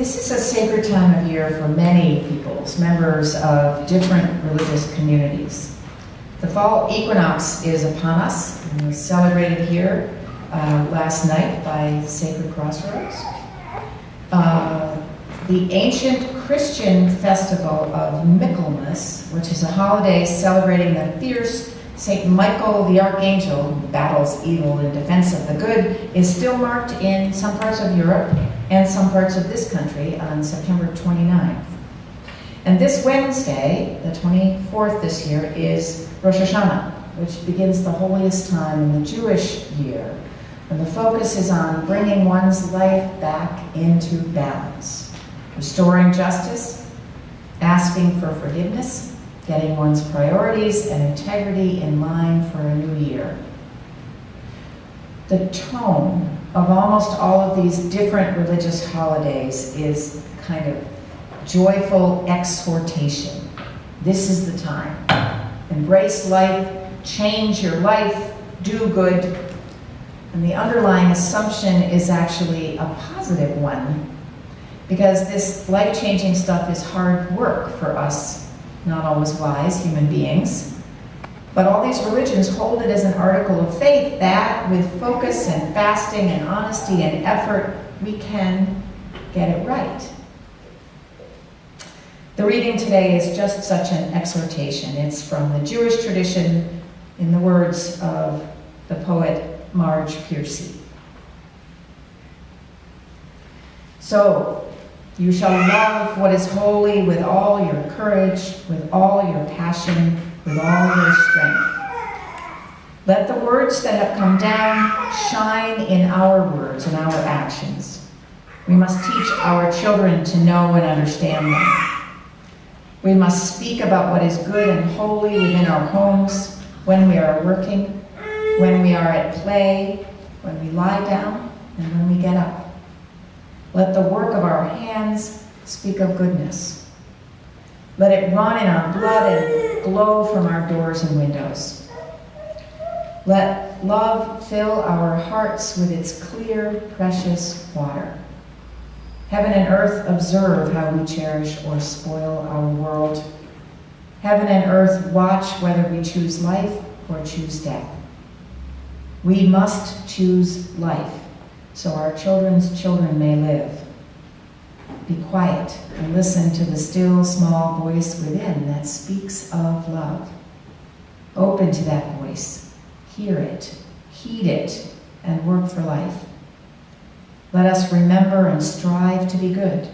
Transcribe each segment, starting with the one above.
This is a sacred time of year for many peoples, members of different religious communities. The fall equinox is upon us and was celebrated here last night by Sacred Crossroads. The ancient Christian festival of Michaelmas, which is a holiday celebrating the fierce St. Michael the Archangel, who battles evil in defense of the good, is still marked in some parts of Europe and some parts of this country on September 29th. And this Wednesday, the 24th this year, is Rosh Hashanah, which begins the holiest time in the Jewish year. And the focus is on bringing one's life back into balance, restoring justice, asking for forgiveness, getting one's priorities and integrity in line for a new year. The tone of almost all of these different religious holidays is kind of joyful exhortation. This is the time. Embrace life, change your life, do good. And the underlying assumption is actually a positive one, because this life-changing stuff is hard work for us, not always wise human beings. But all these religions hold it as an article of faith that, with focus and fasting and honesty and effort, we can get it right. The reading today is just such an exhortation. It's from the Jewish tradition in the words of the poet Marge Piercy. So, you shall love what is holy with all your courage, with all your passion, with all your strength. Let the words that have come down shine in our words and our actions. We must teach our children to know and understand them. We must speak about what is good and holy within our homes, when we are working, when we are at play, when we lie down, and when we get up. Let the work of our hands speak of goodness. Let it run in our blood and glow from our doors and windows. Let love fill our hearts with its clear, precious water. Heaven and earth observe how we cherish or spoil our world. Heaven and earth watch whether we choose life or choose death. We must choose life, so our children's children may live. Be quiet and listen to the still, small voice within that speaks of love. Open to that voice, hear it, heed it, and work for life. Let us remember and strive to be good.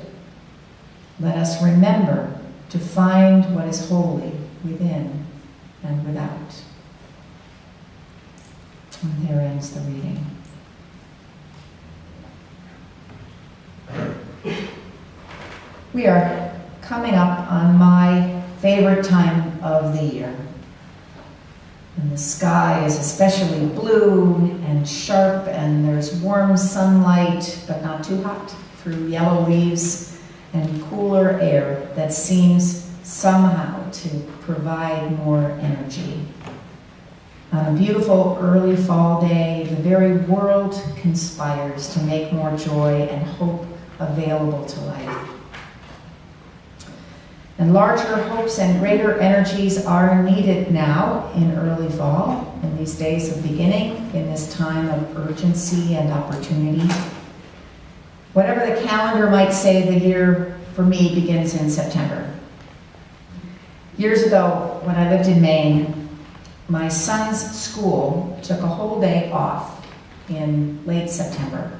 Let us remember to find what is holy within and without. And there ends the reading. We are coming up on my favorite time of the year. And the sky is especially blue and sharp, and there's warm sunlight, but not too hot, through yellow leaves and cooler air that seems somehow to provide more energy. On a beautiful early fall day, the very world conspires to make more joy and hope available to life. And larger hopes and greater energies are needed now in early fall, in these days of beginning, in this time of urgency and opportunity. Whatever the calendar might say, the year for me begins in September. Years ago, when I lived in Maine, my son's school took a whole day off in late September.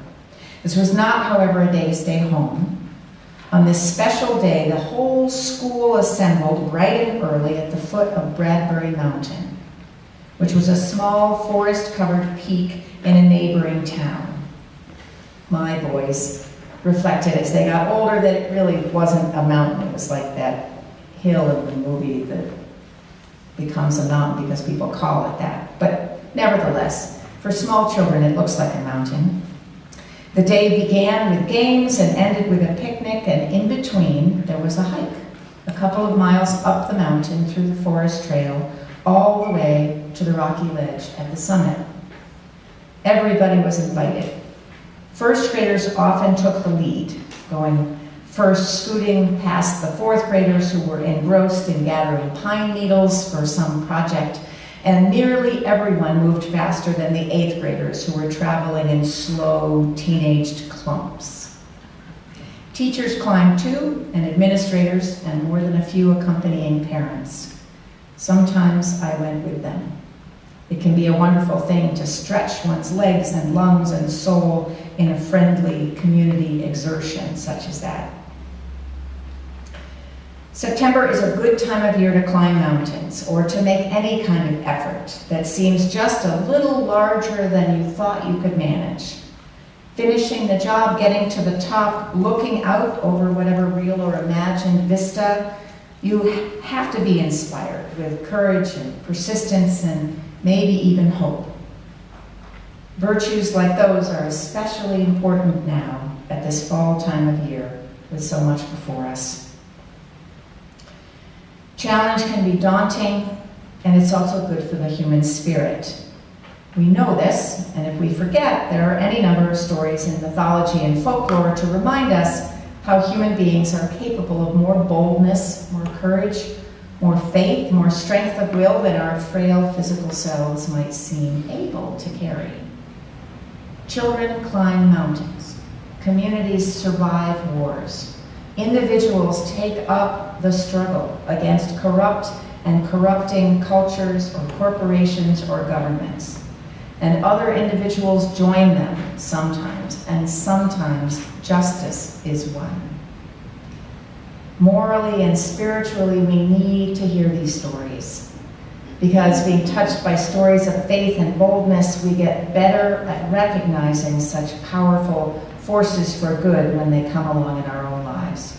This was not, however, a day to stay home. On this special day, the whole school assembled bright and early at the foot of Bradbury Mountain, which was a small forest-covered peak in a neighboring town. My boys reflected as they got older that it really wasn't a mountain. It was like that hill in the movie that becomes a mountain because people call it that. But nevertheless, for small children, it looks like a mountain. The day began with games and ended with a picnic, and in between there was a hike, a couple of miles up the mountain through the forest trail, all the way to the rocky ledge at the summit. Everybody was invited. First graders often took the lead, going first scooting past the fourth graders who were engrossed in gathering pine needles for some project, and nearly everyone moved faster than the eighth graders who were traveling in slow, teenaged clumps. Teachers climbed too, and administrators, and more than a few accompanying parents. Sometimes I went with them. It can be a wonderful thing to stretch one's legs and lungs and soul in a friendly community exertion such as that. September is a good time of year to climb mountains or to make any kind of effort that seems just a little larger than you thought you could manage. Finishing the job, getting to the top, looking out over whatever real or imagined vista, you have to be inspired with courage and persistence and maybe even hope. Virtues like those are especially important now at this fall time of year with so much before us. Challenge can be daunting, and it's also good for the human spirit. We know this, and if we forget, there are any number of stories in mythology and folklore to remind us how human beings are capable of more boldness, more courage, more faith, more strength of will than our frail physical selves might seem able to carry. Children climb mountains. Communities survive wars. Individuals take up the struggle against corrupt and corrupting cultures or corporations or governments. And other individuals join them sometimes, and sometimes justice is won. Morally and spiritually, we need to hear these stories, because being touched by stories of faith and boldness, we get better at recognizing such powerful forces for good when they come along in our own lives.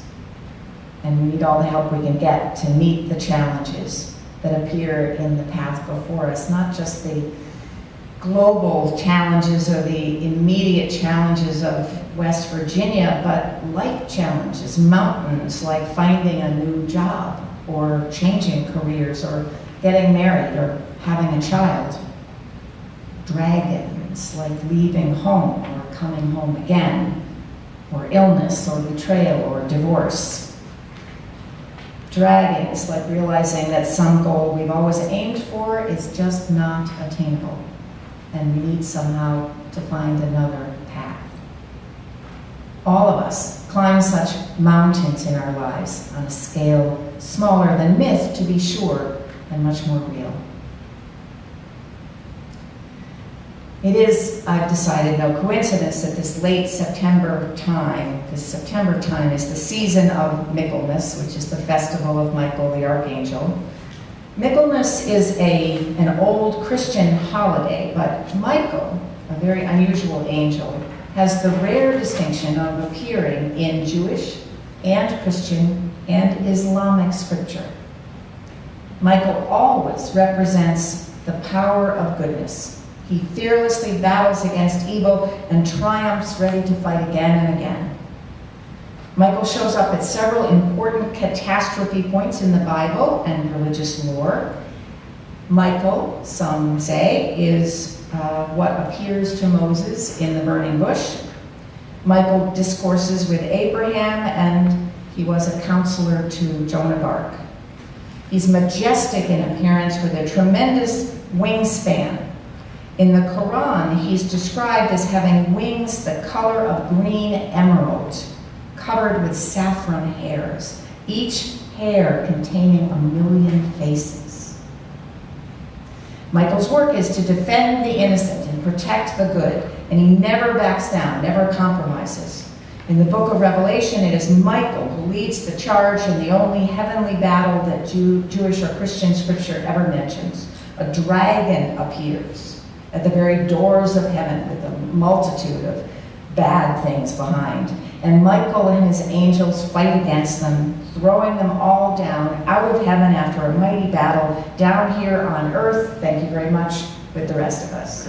And we need all the help we can get to meet the challenges that appear in the path before us, not just the global challenges or the immediate challenges of West Virginia, but life challenges, mountains like finding a new job or changing careers or getting married or having a child. Dragons like leaving home or coming home again, or illness or betrayal or divorce. Dragons like realizing that some goal we've always aimed for is just not attainable, and we need somehow to find another path. All of us climb such mountains in our lives on a scale smaller than myth, to be sure, and much more real. It is, I've decided, no coincidence that this late September time, this September time is the season of Michaelmas, which is the festival of Michael the Archangel. Michaelmas is an old Christian holiday, but Michael, a very unusual angel, has the rare distinction of appearing in Jewish and Christian and Islamic scripture. Michael always represents the power of goodness. He fearlessly battles against evil and triumphs, ready to fight again and again. Michael shows up at several important catastrophe points in the Bible and religious lore. Michael, some say, is what appears to Moses in the burning bush. Michael discourses with Abraham, and he was a counselor to Joan of Arc. He's majestic in appearance with a tremendous wingspan. In the Quran, he's described as having wings the color of green emerald, covered with saffron hairs, each hair containing 1,000,000 faces. Michael's work is to defend the innocent and protect the good, and he never backs down, never compromises. In the book of Revelation, it is Michael who leads the charge in the only heavenly battle that Jewish or Christian scripture ever mentions. A dragon appears at the very doors of heaven with a multitude of bad things behind. And Michael and his angels fight against them, throwing them all down out of heaven after a mighty battle, down here on earth, thank you very much, with the rest of us.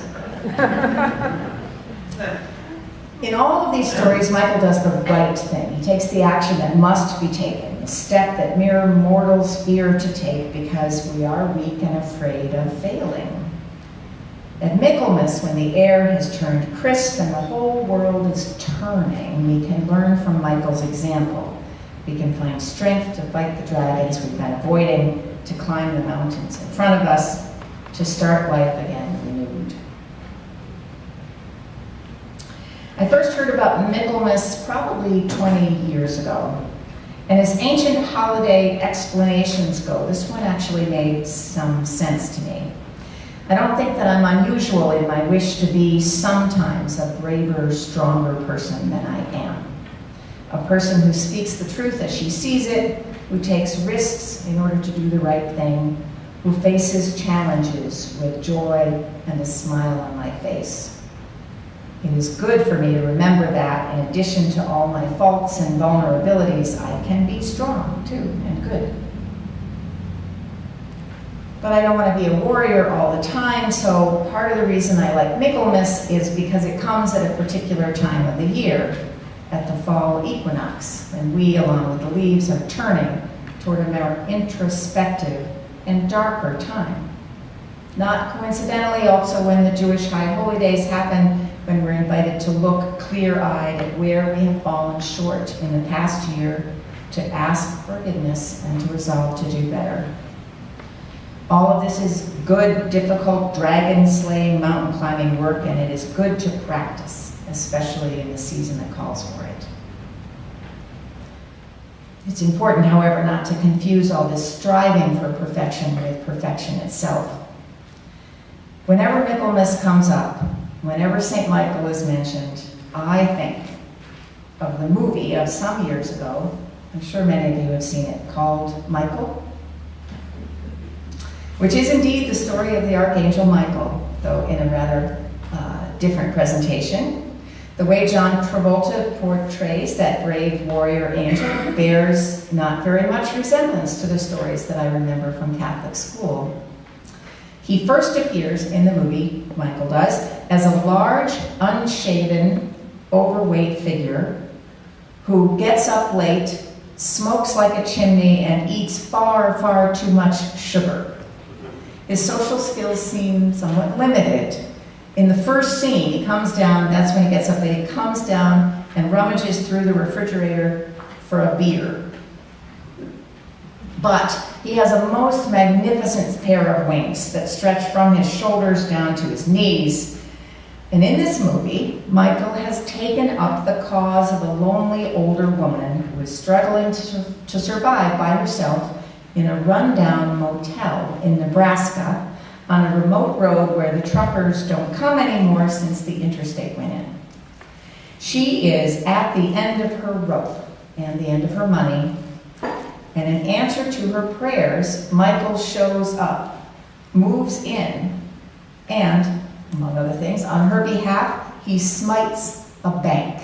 In all of these stories, Michael does the right thing. He takes the action that must be taken, the step that mere mortals fear to take because we are weak and afraid of failing. At Michaelmas, when the air has turned crisp and the whole world is turning, we can learn from Michael's example. We can find strength to fight the dragons we've been avoiding, to climb the mountains in front of us, to start life again renewed. I first heard about Michaelmas probably 20 years ago. And as ancient holiday explanations go, this one actually made some sense to me. I don't think that I'm unusual in my wish to be sometimes a braver, stronger person than I am. A person who speaks the truth as she sees it, who takes risks in order to do the right thing, who faces challenges with joy and a smile on my face. It is good for me to remember that in addition to all my faults and vulnerabilities, I can be strong too and good. But I don't want to be a warrior all the time, so part of the reason I like Michaelmas is because it comes at a particular time of the year, at the fall equinox, when we, along with the leaves, are turning toward a more introspective and darker time. Not coincidentally, also when the Jewish high holy days happen, when we're invited to look clear-eyed at where we have fallen short in the past year, to ask forgiveness and to resolve to do better. All of this is good, difficult, dragon-slaying, mountain-climbing work, and it is good to practice, especially in the season that calls for it. It's important, however, not to confuse all this striving for perfection with perfection itself. Whenever Michaelmas comes up, whenever St. Michael is mentioned, I think of the movie of some years ago, I'm sure many of you have seen it, called Michael, which is indeed the story of the Archangel Michael, though in a rather different presentation. The way John Travolta portrays that brave warrior angel bears not very much resemblance to the stories that I remember from Catholic school. He first appears in the movie, Michael does, as a large, unshaven, overweight figure who gets up late, smokes like a chimney, and eats far, far too much sugar. His social skills seem somewhat limited. In the first scene, he comes down, that's when he gets up late, he comes down and rummages through the refrigerator for a beer. But he has a most magnificent pair of wings that stretch from his shoulders down to his knees. And in this movie, Michael has taken up the cause of a lonely older woman who is struggling to survive by herself in a rundown motel in Nebraska on a remote road where the truckers don't come anymore since the interstate went in. She is at the end of her rope and the end of her money, and in answer to her prayers, Michael shows up, moves in, and, among other things, on her behalf, he smites a bank.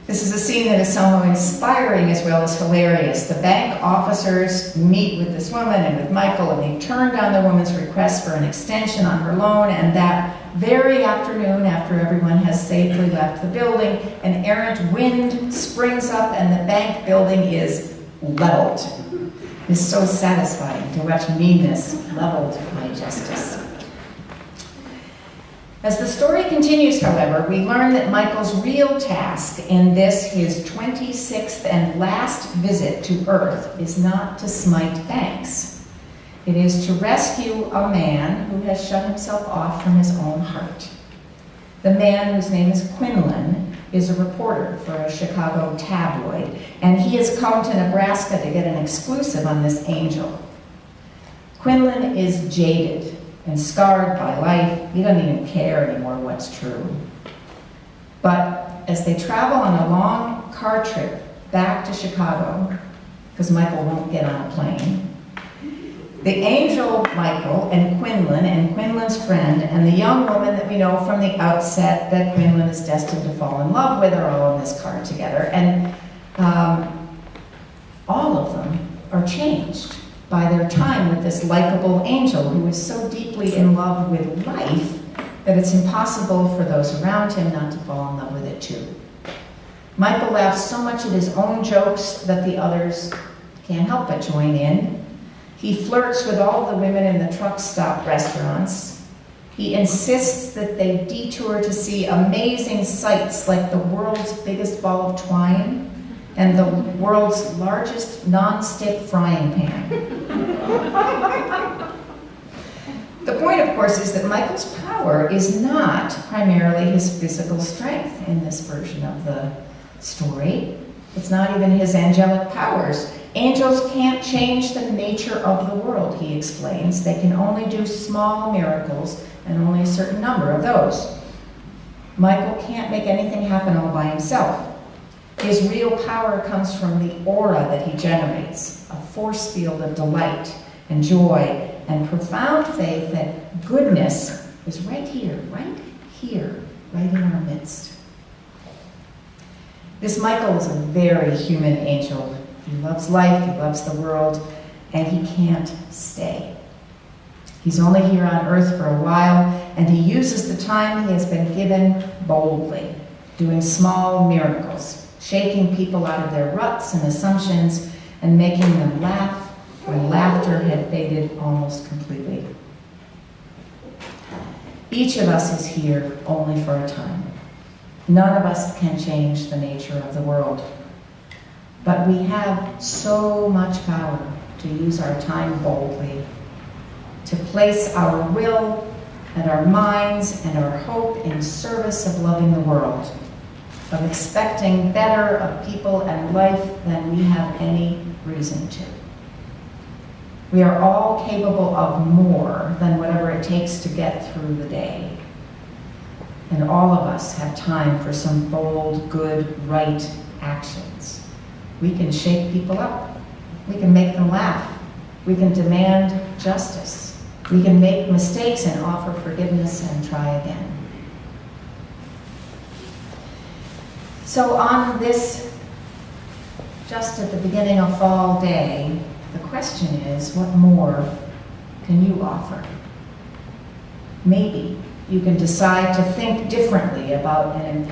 This is a scene that is somehow inspiring as well as hilarious. The bank officers meet with this woman and with Michael, and they turn down the woman's request for an extension on her loan, and that very afternoon, after everyone has safely left the building, an errant wind springs up and the bank building is leveled. It is so satisfying to watch meanness leveled by justice. As the story continues, however, we learn that Michael's real task in this, his 26th and last visit to Earth, is not to smite banks. It is to rescue a man who has shut himself off from his own heart. The man, whose name is Quinlan, is a reporter for a Chicago tabloid, and he has come to Nebraska to get an exclusive on this angel. Quinlan is jaded and scarred by life. He doesn't even care anymore what's true. But as they travel on a long car trip back to Chicago, because Michael won't get on a plane, the angel Michael and Quinlan's friend and the young woman that we know from the outset that Quinlan is destined to fall in love with are all in this car together. And all of them are changed by their time with this likable angel who is so deeply in love with life that it's impossible for those around him not to fall in love with it too. Michael laughs so much at his own jokes that the others can't help but join in. He flirts with all the women in the truck stop restaurants. He insists that they detour to see amazing sights like the world's biggest ball of twine and the world's largest non-stick frying pan. The point, of course, is that Michael's power is not primarily his physical strength in this version of the story. It's not even his angelic powers. Angels can't change the nature of the world, he explains. They can only do small miracles, and only a certain number of those. Michael can't make anything happen all by himself. His real power comes from the aura that he generates, a force field of delight and joy and profound faith that goodness is right here, right in our midst. This Michael is a very human angel. He loves life, he loves the world, and he can't stay. He's only here on earth for a while, and he uses the time he has been given boldly, doing small miracles, shaking people out of their ruts and assumptions, and making them laugh when laughter had faded almost completely. Each of us is here only for a time. None of us can change the nature of the world. But we have so much power to use our time boldly, to place our will and our minds and our hope in service of loving the world, of expecting better of people and life than we have any reason to. We are all capable of more than whatever it takes to get through the day. And all of us have time for some bold, good, right actions. We can shake people up. We can make them laugh. We can demand justice. We can make mistakes and offer forgiveness and try again. So on this, just at the beginning of fall day, the question is, what more can you offer? Maybe you can decide to think differently about an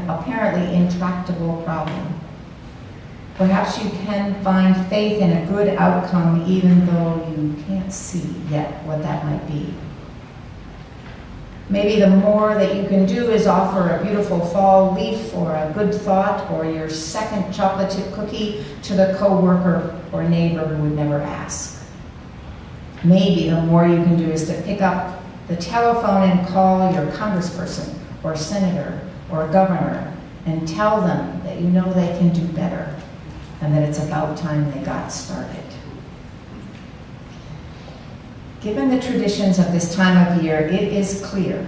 apparently intractable problem. Perhaps you can find faith in a good outcome even though you can't see yet what that might be. Maybe the more that you can do is offer a beautiful fall leaf or a good thought or your second chocolate chip cookie to the coworker or neighbor who would never ask. Maybe the more you can do is to pick up the telephone and call your congressperson or senator or governor and tell them that you know they can do better and that it's about time they got started. Given the traditions of this time of year, it is clear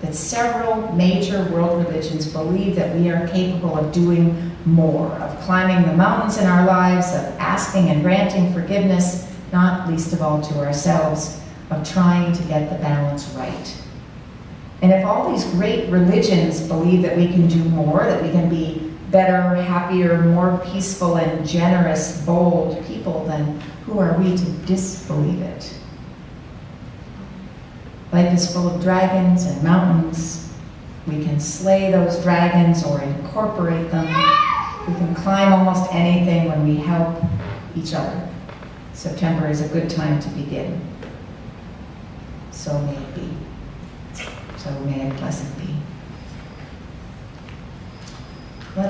that several major world religions believe that we are capable of doing more, of climbing the mountains in our lives, of asking and granting forgiveness, not least of all to ourselves, of trying to get the balance right. And if all these great religions believe that we can do more, that we can be better, happier, more peaceful and generous, bold people, then who are we to disbelieve it? Life is full of dragons and mountains. We can slay those dragons or incorporate them. We can climb almost anything when we help each other. September is a good time to begin. So may it be. So may it blessed be.